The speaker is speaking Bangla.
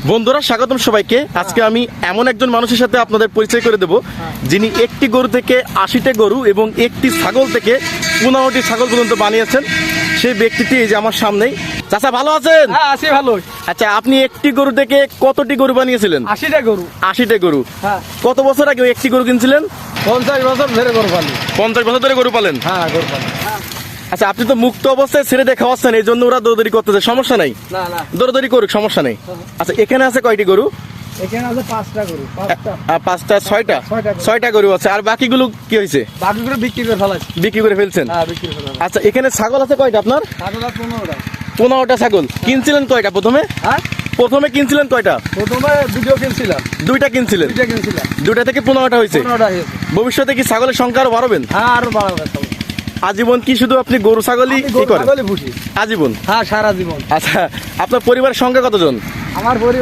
বন্ধুরা স্বাগতম সবাইকে। আজকে আমি এমন একজন মানুষের সাথে আপনাদের পরিচয় করে দেব যিনি একটি গরু থেকে ৮০টা গরু এবং একটি ছাগল থেকে ১৫টি ছাগল পর্যন্ত বানিয়েছেন। সেই ব্যক্তিটি এই যে আমার সামনেই। চাচা ভালো আছেন? হ্যাঁ আছি ভালো। আচ্ছা, আপনি একটি গরু থেকে কতটি গরু বানিয়েছিলেন? ৮০টা গরু। ৮০টা গরু। হ্যাঁ। কত বছর আগে একটি গরু কিনছিলেন? ৫০ বছর ধরে গরু পালি। ৫০ বছর ধরে গরু পালেন? হ্যাঁ গরু পালি। আচ্ছা, আপনি তো মুক্ত অবস্থায় ছেড়ে দিয়ে খাওয়াচ্ছেন, এই জন্য ওরা দৌড়দৌড়ি করতেছে, সমস্যা নাই? না না, দৌড়দৌড়ি করুক, সমস্যা নেই। আচ্ছা, এখানে আছে কয়টি গরু? এখানে আছে ৫টা গরু। ৫টা। পাঁচটা, ছয়টা? ছয়টা গরু। ৬টা গরু আছে। আর বাকিগুলো কি হয়েছে? বাকিগুলো বিক্রি করে ফেলাইছি। বিক্রি করে ফেলছেন? হ্যাঁ বিক্রি করে ফেলাইছি। আচ্ছা, এখানে ছাগল আছে কয়টা আপনার? ছাগল আছে ১৫টা। ১৫টা ছাগল। কিনছিলেন কয়টা প্রথমে? হ্যাঁ প্রথমে কিনছিলেন কয়টা? প্রথমে ভিডিও কিনছিলাম। দুইটা কিনছিলেন? দুইটা কিনছিলাম। দুইটা থেকে 15টা হয়েছে। ১৫টা হয়েছে। ভবিষ্যতে কি ছাগলের সংখ্যা আরো বাড়াবেন? হ্যাঁ আরো বাড়াবে। আজীবন কি শুধু আপনি গরু ছাগলই আমি কি গরু করেন? ছাগলই পুষি। আজীবন? হ্যাঁ সারা জীবন। আচ্ছা, আপনার পরিবারের সংখ্যা কতজন? আমার পরিবার